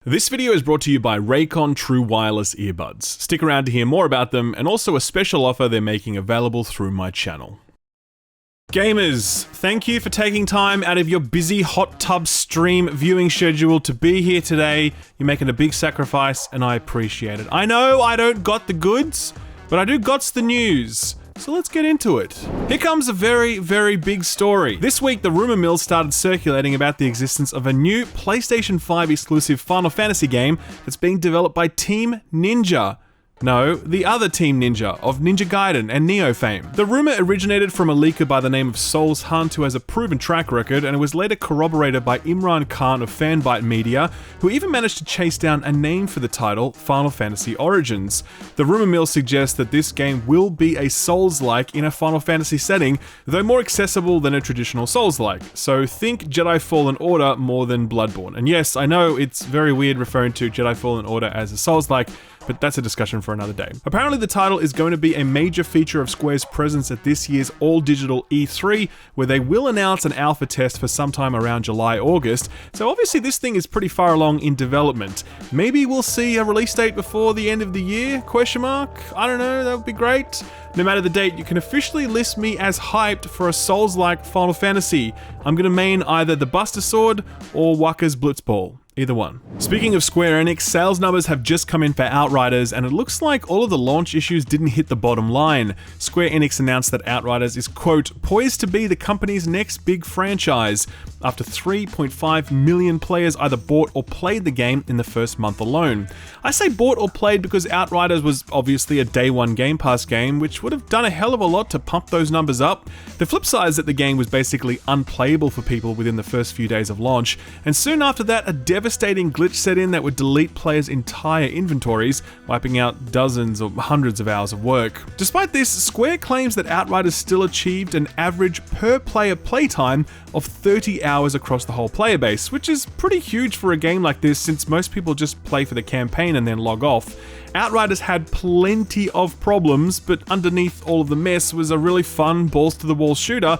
This video is brought to you by Raycon True Wireless Earbuds. Stick around to hear more about them and also a special offer they're making available through my channel. Gamers, thank you for taking time out of your busy hot tub stream viewing schedule to be here today. You're making a big sacrifice and I appreciate it. I know I don't got the goods, but I do gots the news. So let's get into it. Here comes a very, very big story. This week, the rumor mill started circulating about the existence of a new PlayStation 5 exclusive Final Fantasy game that's being developed by Team Ninja. No, the other Team Ninja of Ninja Gaiden and Neo fame. The rumor originated from a leaker by the name of Souls Hunt who has a proven track record, and it was later corroborated by Imran Khan of Fanbyte Media, who even managed to chase down a name for the title, Final Fantasy Origins. The rumor mill suggests that this game will be a Souls-like in a Final Fantasy setting, though more accessible than a traditional Souls-like. So think Jedi Fallen Order more than Bloodborne. And yes, I know it's very weird referring to Jedi Fallen Order as a Souls-like, but that's a discussion for another day. Apparently the title is going to be a major feature of Square's presence at this year's all-digital E3, where they will announce an alpha test for sometime around July-August, so obviously this thing is pretty far along in development. Maybe we'll see a release date before the end of the year? Question mark? I don't know, that would be great. No matter the date, you can officially list me as hyped for a Souls-like Final Fantasy. I'm gonna main either the Buster Sword or Wakka's Blitzball. Either one. Speaking of Square Enix, sales numbers have just come in for Outriders, and it looks like all of the launch issues didn't hit the bottom line. Square Enix announced that Outriders is, quote, poised to be the company's next big franchise, after 3.5 million players either bought or played the game in the first month alone. I say bought or played because Outriders was obviously a day one Game Pass game, which would have done a hell of a lot to pump those numbers up. The flip side is that the game was basically unplayable for people within the first few days of launch, and soon after that, a devastating glitch set in that would delete players' entire inventories, wiping out dozens or hundreds of hours of work. Despite this, Square claims that Outriders still achieved an average per-player playtime of 30 hours across the whole player base, which is pretty huge for a game like this since most people just play for the campaign and then log off. Outriders had plenty of problems, but underneath all of the mess was a really fun, balls-to-the-wall shooter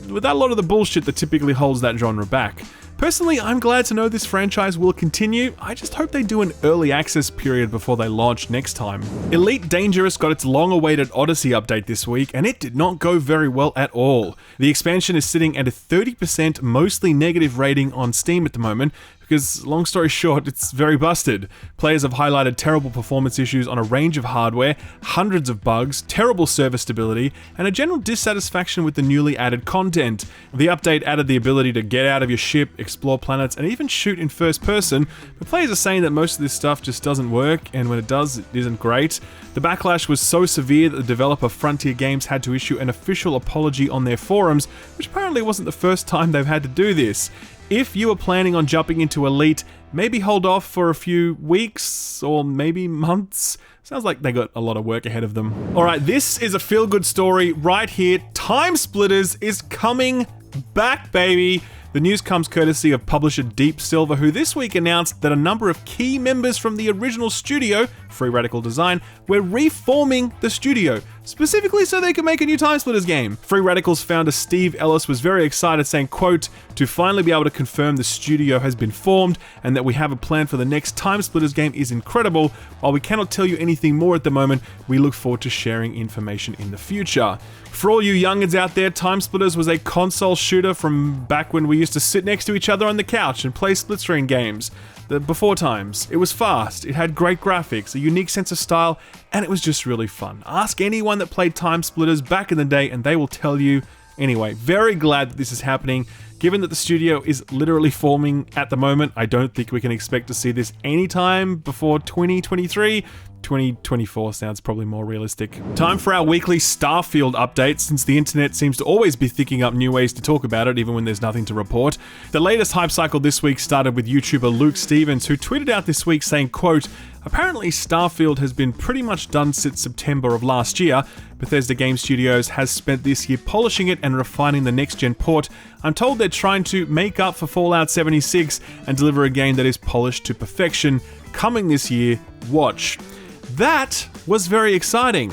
without a lot of the bullshit that typically holds that genre back. Personally, I'm glad to know this franchise will continue. I just hope they do an early access period before they launch next time. Elite Dangerous got its long-awaited Odyssey update this week, and it did not go very well at all. The expansion is sitting at a 30% mostly negative rating on Steam at the moment, because, long story short, it's very busted. Players have highlighted terrible performance issues on a range of hardware, hundreds of bugs, terrible server stability, and a general dissatisfaction with the newly added content. The update added the ability to get out of your ship, explore planets, and even shoot in first person, but players are saying that most of this stuff just doesn't work, and when it does, it isn't great. The backlash was so severe that the developer Frontier Games had to issue an official apology on their forums, which apparently wasn't the first time they've had to do this. If you are planning on jumping into Elite, maybe hold off for a few weeks or maybe months. Sounds like they got a lot of work ahead of them. Alright, this is a feel-good story right here. TimeSplitters is coming back, baby! The news comes courtesy of publisher Deep Silver, who this week announced that a number of key members from the original studio, Free Radical Design, were reforming the studio, specifically so they could make a new TimeSplitters game. Free Radical's founder Steve Ellis was very excited, saying, quote, to finally be able to confirm the studio has been formed and that we have a plan for the next TimeSplitters game is incredible. While we cannot tell you anything more at the moment, we look forward to sharing information in the future. For all you youngins out there, TimeSplitters was a console shooter from back when we used to sit next to each other on the couch and play split-screen games. Before times. It was fast, it had great graphics, a unique sense of style, and it was just really fun. Ask anyone that played TimeSplitters back in the day and they will tell you. Anyway, very glad that this is happening. Given that the studio is literally forming at the moment, I don't think we can expect to see this anytime before 2023. 2024 sounds probably more realistic. Time for our weekly Starfield update, since the internet seems to always be thinking up new ways to talk about it, even when there's nothing to report. The latest hype cycle this week started with YouTuber Luke Stevens, who tweeted out this week saying, quote, apparently Starfield has been pretty much done since September of last year. Bethesda Game Studios has spent this year polishing it and refining the next-gen port. I'm told they're trying to make up for Fallout 76 and deliver a game that is polished to perfection. Coming this year, watch. That was very exciting.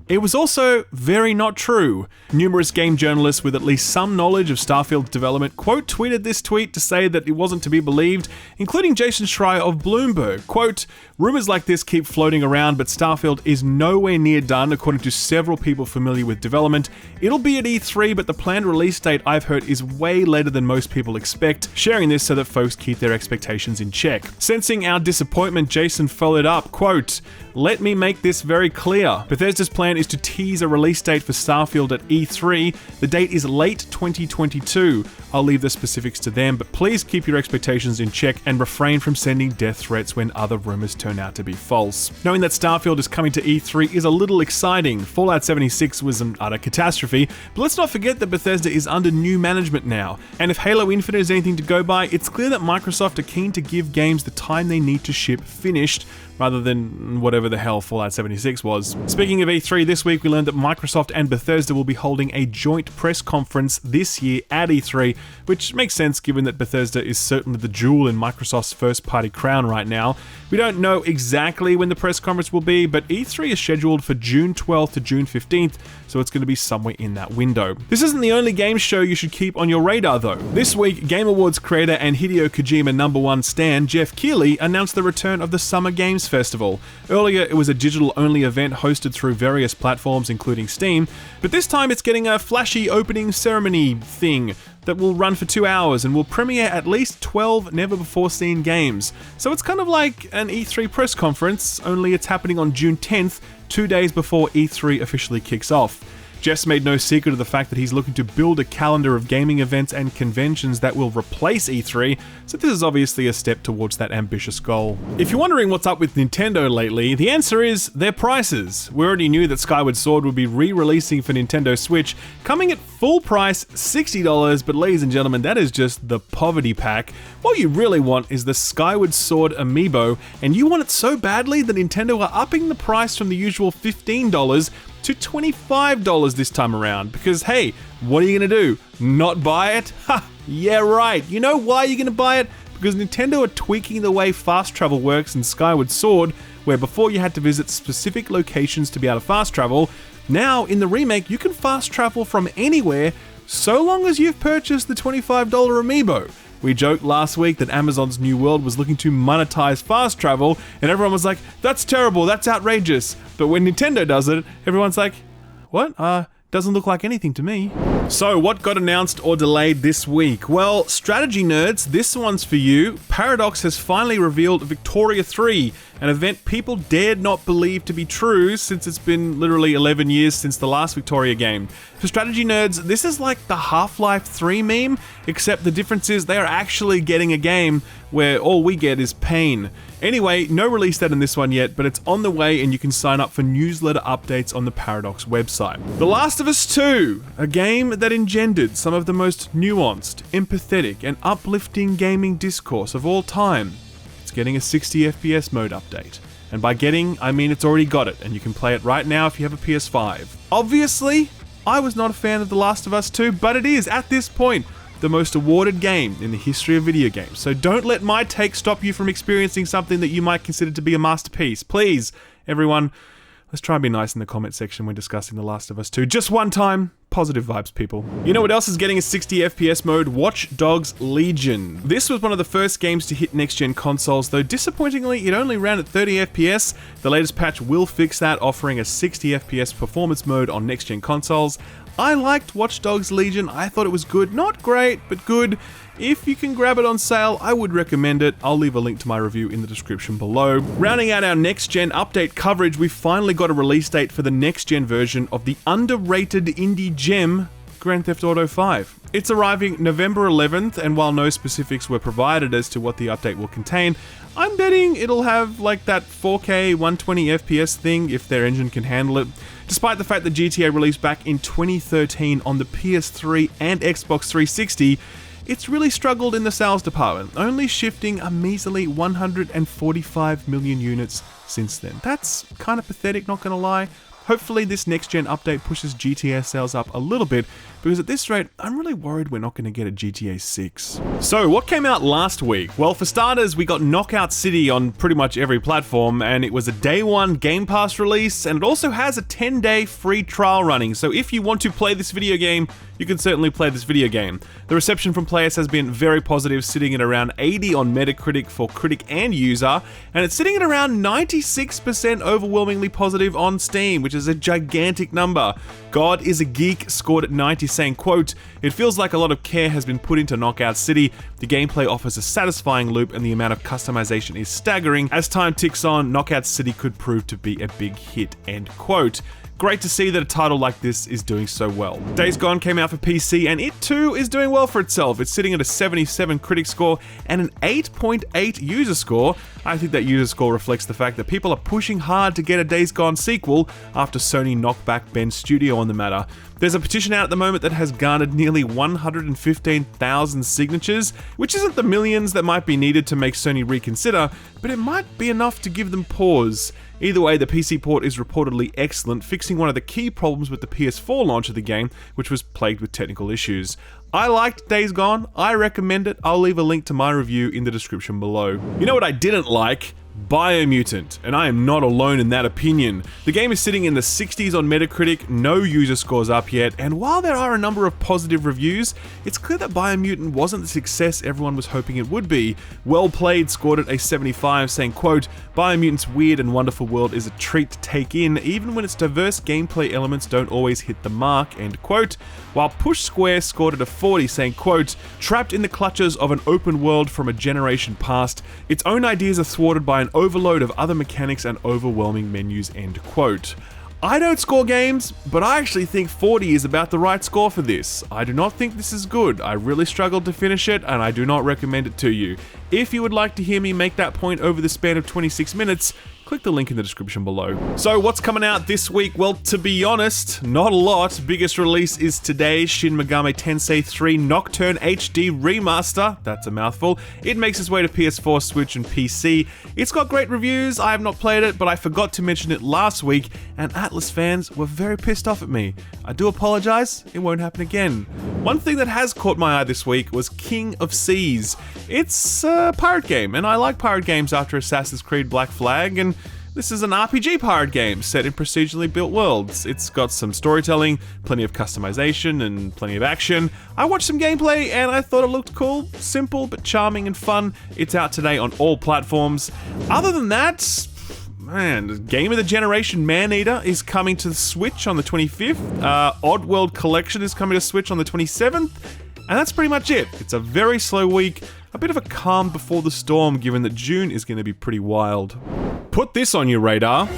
It was also very not true. Numerous game journalists with at least some knowledge of Starfield's development quote tweeted this tweet to say that it wasn't to be believed, including Jason Schreier of Bloomberg. Quote, "Rumors like this keep floating around, but Starfield is nowhere near done, according to several people familiar with development. It'll be at E3, but the planned release date I've heard is way later than most people expect," sharing this so that folks keep their expectations in check. Sensing our disappointment, Jason followed up, quote, "Let me make this very clear. Bethesda's plan is to tease a release date for Starfield at E3. The date is late 2022. I'll leave the specifics to them, but please keep your expectations in check and refrain from sending death threats when other rumors turn out to be false." Knowing that Starfield is coming to E3 is a little exciting. Fallout 76 was an utter catastrophe, but let's not forget that Bethesda is under new management now. And if Halo Infinite is anything to go by, it's clear that Microsoft are keen to give games the time they need to ship finished, rather than whatever the hell Fallout 76 was. Speaking of E3, this week we learned that Microsoft and Bethesda will be holding a joint press conference this year at E3, which makes sense given that Bethesda is certainly the jewel in Microsoft's first-party crown right now. We don't know exactly when the press conference will be, but E3 is scheduled for June 12th to June 15th, so it's going to be somewhere in that window. This isn't the only game show you should keep on your radar though. This week, Game Awards creator and Hideo Kojima #1 stan Jeff Keighley announced the return of the Summer Games Festival. Earlier, it was a digital-only event hosted through various platforms including Steam, but this time it's getting a flashy opening ceremony thing that will run for 2 hours and will premiere at least 12 never-before-seen games. So it's kind of like an E3 press conference, only it's happening on June 10th, 2 days before E3 officially kicks off. Jess made no secret of the fact that he's looking to build a calendar of gaming events and conventions that will replace E3, so this is obviously a step towards that ambitious goal. If you're wondering what's up with Nintendo lately, the answer is their prices. We already knew that Skyward Sword would be re-releasing for Nintendo Switch, coming at full price $60, but ladies and gentlemen, that is just the poverty pack. What you really want is the Skyward Sword amiibo, and you want it so badly that Nintendo are upping the price from the usual $15 to $25 this time around, because hey, what are you gonna do? Not buy it? Ha! Yeah, right. You know why you're gonna buy it? Because Nintendo are tweaking the way fast travel works in Skyward Sword, where before you had to visit specific locations to be able to fast travel. Now, in the remake, you can fast travel from anywhere so long as you've purchased the $25 amiibo. We joked last week that Amazon's New World was looking to monetize fast travel, and everyone was like, that's terrible, that's outrageous. But when Nintendo does it, everyone's like, what? Doesn't look like anything to me. So what got announced or delayed this week? Well, strategy nerds, this one's for you. Paradox has finally revealed Victoria 3, an event people dared not believe to be true since it's been literally 11 years since the last Victoria game. For strategy nerds, this is like the Half-Life 3 meme, except the difference is they are actually getting a game where all we get is pain. Anyway, no release date on this one yet, but it's on the way and you can sign up for newsletter updates on the Paradox website. The Last of Us 2, a game that engendered some of the most nuanced, empathetic, and uplifting gaming discourse of all time. It's getting a 60 FPS mode update. And by getting, I mean it's already got it, and you can play it right now if you have a PS5. Obviously, I was not a fan of The Last of Us 2, but it is, at this point, the most awarded game in the history of video games. So don't let my take stop you from experiencing something that you might consider to be a masterpiece. Please, everyone, let's try and be nice in the comment section when discussing The Last of Us 2. Just one time. Positive vibes, people. You know what else is getting a 60 FPS mode? Watch Dogs Legion. This was one of the first games to hit next-gen consoles, though disappointingly, it only ran at 30 FPS. The latest patch will fix that, offering a 60 FPS performance mode on next-gen consoles. I liked Watch Dogs Legion. I thought it was good. Not great, but good. If you can grab it on sale, I would recommend it. I'll leave a link to my review in the description below. Rounding out our next-gen update coverage, we finally got a release date for the next-gen version of the underrated indie gem, Grand Theft Auto 5. It's arriving November 11th, and while no specifics were provided as to what the update will contain, I'm betting it'll have like that 4K 120 FPS thing if their engine can handle it. Despite the fact that GTA released back in 2013 on the PS3 and Xbox 360, it's really struggled in the sales department, only shifting a measly 145 million units since then. That's kind of pathetic, not gonna lie. Hopefully this next-gen update pushes GTA sales up a little bit, because at this rate, I'm really worried we're not going to get a GTA 6. So, what came out last week? Well, for starters, we got Knockout City on pretty much every platform, and it was a day one Game Pass release, and it also has a 10-day free trial running, so if you want to play this video game, you can certainly play this video game. The reception from players has been very positive, sitting at around 80 on Metacritic for critic and user, and it's sitting at around 96% overwhelmingly positive on Steam, which is a gigantic number. God is a Geek scored at 90, saying, quote, "It feels like a lot of care has been put into Knockout City. The gameplay offers a satisfying loop and the amount of customization is staggering. As time ticks on, Knockout City could prove to be a big hit," end quote. Great to see that a title like this is doing so well. Days Gone came out for PC, and it too is doing well for itself. It's sitting at a 77 critic score and an 8.8 user score. I think that user score reflects the fact that people are pushing hard to get a Days Gone sequel after Sony knocked back Ben's studio on the matter. There's a petition out at the moment that has garnered nearly 115,000 signatures, which isn't the millions that might be needed to make Sony reconsider, but it might be enough to give them pause. Either way, the PC port is reportedly excellent, fixing one of the key problems with the PS4 launch of the game, which was plagued with technical issues. I liked Days Gone, I recommend it, I'll leave a link to my review in the description below. You know what I didn't like? Biomutant, and I am not alone in that opinion. The game is sitting in the 60s on Metacritic, no user scores up yet, and while there are a number of positive reviews, it's clear that Biomutant wasn't the success everyone was hoping it would be. Well Played scored it a 75, saying, quote, "Biomutant's weird and wonderful world is a treat to take in, even when its diverse gameplay elements don't always hit the mark," end quote. While Push Square scored it a 40, saying, quote, "Trapped in the clutches of an open world from a generation past, its own ideas are thwarted by an overload of other mechanics and overwhelming menus," end quote. I don't score games, but I actually think 40 is about the right score for this. I do not think this is good. I really struggled to finish it, and I do not recommend it to you. If you would like to hear me make that point over the span of 26 minutes, click the link in the description below. So what's coming out this week? Well, to be honest, not a lot. Biggest release is today, Shin Megami Tensei 3 Nocturne HD Remaster. That's a mouthful. It makes its way to PS4, Switch, and PC. It's got great reviews. I have not played it, but I forgot to mention it last week, and Atlas fans were very pissed off at me. I do apologize. It won't happen again. One thing that has caught my eye this week was King of Seas. It's a pirate game, and I like pirate games after Assassin's Creed Black Flag, and this is an RPG pirate game set in procedurally built worlds. It's got some storytelling, plenty of customization, and plenty of action. I watched some gameplay and I thought it looked cool, simple but charming and fun. It's out today on all platforms. Other than that, man, Game of the Generation Maneater is coming to the Switch on the 25th. Oddworld Collection is coming to Switch on the 27th. And that's pretty much it. It's a very slow week, a bit of a calm before the storm given that June is going to be pretty wild. Put this on your radar.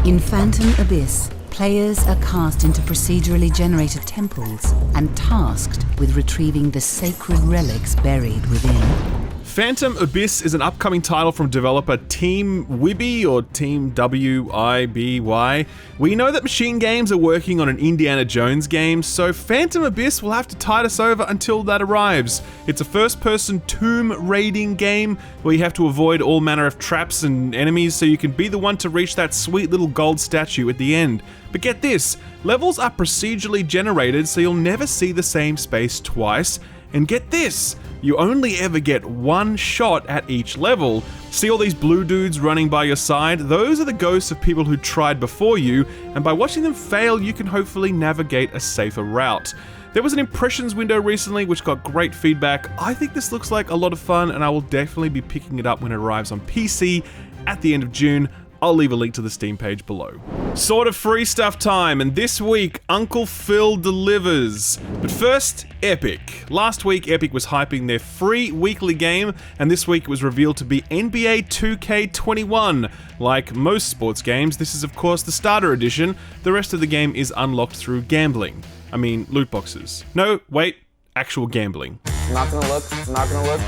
In Phantom Abyss, players are cast into procedurally generated temples and tasked with retrieving the sacred relics buried within. Phantom Abyss is an upcoming title from developer Team Wibby, or Team W-I-B-Y. We know that Machine Games are working on an Indiana Jones game, so Phantom Abyss will have to tide us over until that arrives. It's a first-person tomb raiding game where you have to avoid all manner of traps and enemies so you can be the one to reach that sweet little gold statue at the end. But get this, levels are procedurally generated so you'll never see the same space twice. And get this, you only ever get one shot at each level. See all these blue dudes running by your side? Those are the ghosts of people who tried before you, and by watching them fail, you can hopefully navigate a safer route. There was an impressions window recently which got great feedback. I think this looks like a lot of fun, and I will definitely be picking it up when it arrives on PC at the end of June. I'll leave a link to the Steam page below. Sort of free stuff time, and this week, Uncle Phil delivers. But first, Epic. Last week, Epic was hyping their free weekly game, and this week it was revealed to be NBA 2K21. Like most sports games, this is of course the starter edition. The rest of the game is unlocked through gambling. I mean, loot boxes. No, wait, actual gambling. I'm not gonna look, I'm not gonna look.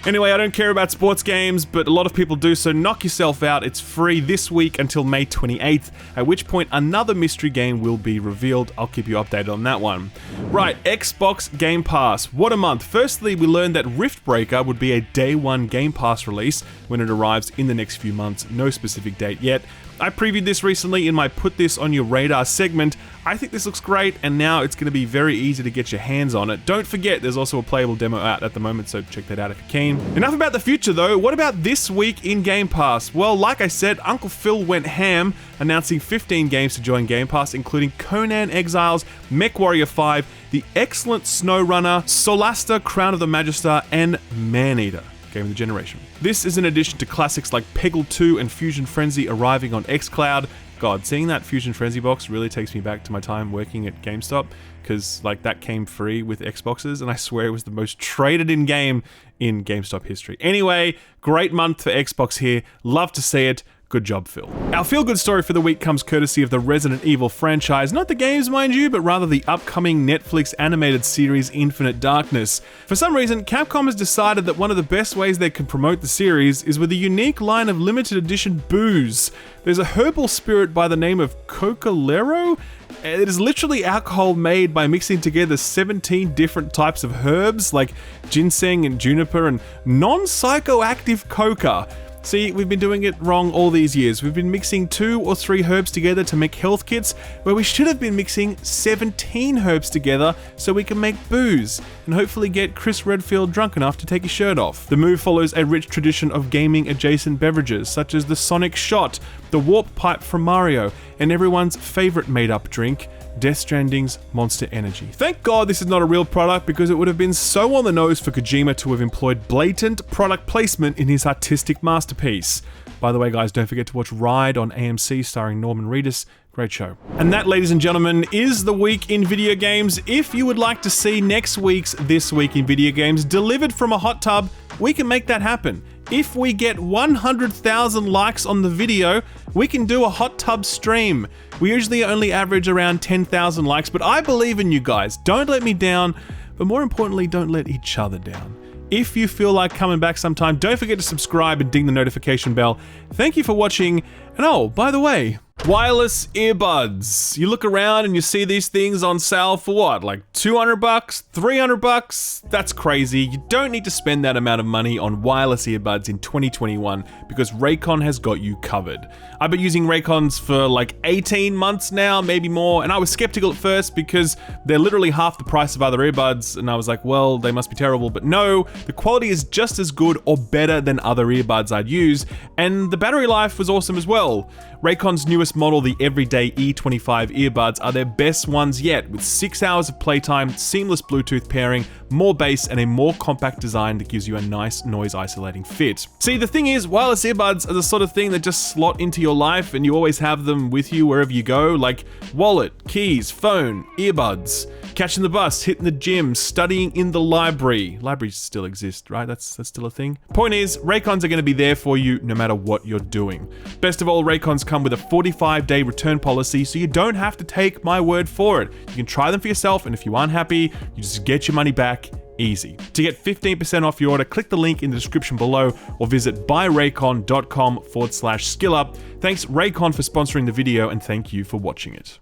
Anyway, I don't care about sports games, but a lot of people do, so knock yourself out. It's free this week until May 28th, at which point another mystery game will be revealed. I'll keep you updated on that one. Right, Xbox Game Pass. What a month. Firstly, we learned that Riftbreaker would be a day one Game Pass release when it arrives in the next few months. No specific date yet. I previewed this recently in my Put This On Your Radar segment. I think this looks great, and now it's going to be very easy to get your hands on it. Don't forget, there's also a playable demo out at the moment, so check that out if you're keen. Enough about the future though, what about this week in Game Pass? Well, like I said, Uncle Phil went ham, announcing 15 games to join Game Pass, including Conan Exiles, MechWarrior 5, the excellent SnowRunner, Solasta, Crown of the Magister, and Maneater. Game of the generation. This is in addition to classics like Peggle 2 and Fusion Frenzy arriving on xCloud. God, seeing that Fusion Frenzy box really takes me back to my time working at GameStop, because like that came free with Xboxes, and I swear it was the most traded in game in GameStop history. Anyway, great month for Xbox here. Love to see it. Good job, Phil. Our feel-good story for the week comes courtesy of the Resident Evil franchise. Not the games, mind you, but rather the upcoming Netflix animated series Infinite Darkness. For some reason, Capcom has decided that one of the best ways they can promote the series is with a unique line of limited edition booze. There's a herbal spirit by the name of Cocalero. It is literally alcohol made by mixing together 17 different types of herbs like ginseng and juniper and non-psychoactive coca. See, we've been doing it wrong all these years. We've been mixing 2 or 3 herbs together to make health kits, where we should have been mixing 17 herbs together so we can make booze, and hopefully get Chris Redfield drunk enough to take his shirt off. The move follows a rich tradition of gaming-adjacent beverages, such as the Sonic Shot, the Warp Pipe from Mario, and everyone's favorite made-up drink, Death Stranding's Monster Energy. Thank God this is not a real product, because it would have been so on the nose for Kojima to have employed blatant product placement in his artistic masterpiece. By the way, guys, don't forget to watch Ride on AMC starring Norman Reedus. Great show. And that, ladies and gentlemen, is the week in video games. If you would like to see next week's This Week in Video Games delivered from a hot tub, we can make that happen. If we get 100,000 likes on the video, we can do a hot tub stream. We usually only average around 10,000 likes, but I believe in you guys. Don't let me down, but more importantly, don't let each other down. If you feel like coming back sometime, don't forget to subscribe and ding the notification bell. Thank you for watching, and oh, by the way, wireless earbuds. You look around and you see these things on sale for what, like 200 bucks, 300 bucks? That's crazy. You don't need to spend that amount of money on wireless earbuds in 2021 because Raycon has got you covered. I've been using Raycons for like 18 months now, maybe more, and I was skeptical at first because they're literally half the price of other earbuds, and I was like, well, they must be terrible, but no, the quality is just as good or better than other earbuds I'd use, and the battery life was awesome as well. Raycon's newest model, the Everyday E25 earbuds, are their best ones yet, with 6 hours of playtime, seamless Bluetooth pairing, more bass, and a more compact design that gives you a nice noise-isolating fit. See, the thing is, wireless earbuds are the sort of thing that just slot into your life and you always have them with you wherever you go, like wallet, keys, phone, earbuds, catching the bus, hitting the gym, studying in the library. Libraries still exist, right? That's still a thing. Point is, Raycons are going to be there for you no matter what you're doing. Best of all, Raycons come with a 45-day return policy, so you don't have to take my word for it. You can try them for yourself, and if you aren't happy, you just get your money back. Easy. To get 15% off your order, click the link in the description below or visit buyraycon.com/skillup. Thanks Raycon for sponsoring the video, and thank you for watching it.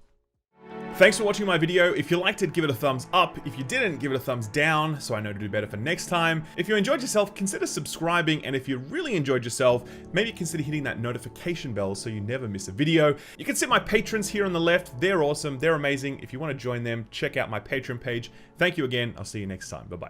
Thanks for watching my video. If you liked it, give it a thumbs up. If you didn't, give it a thumbs down so I know to do better for next time. If you enjoyed yourself, consider subscribing, and if you really enjoyed yourself, maybe consider hitting that notification bell so you never miss a video. You can see my patrons here on the left. They're awesome. They're amazing. If you want to join them, check out my Patreon page. Thank you again. I'll see you next time. Bye-bye.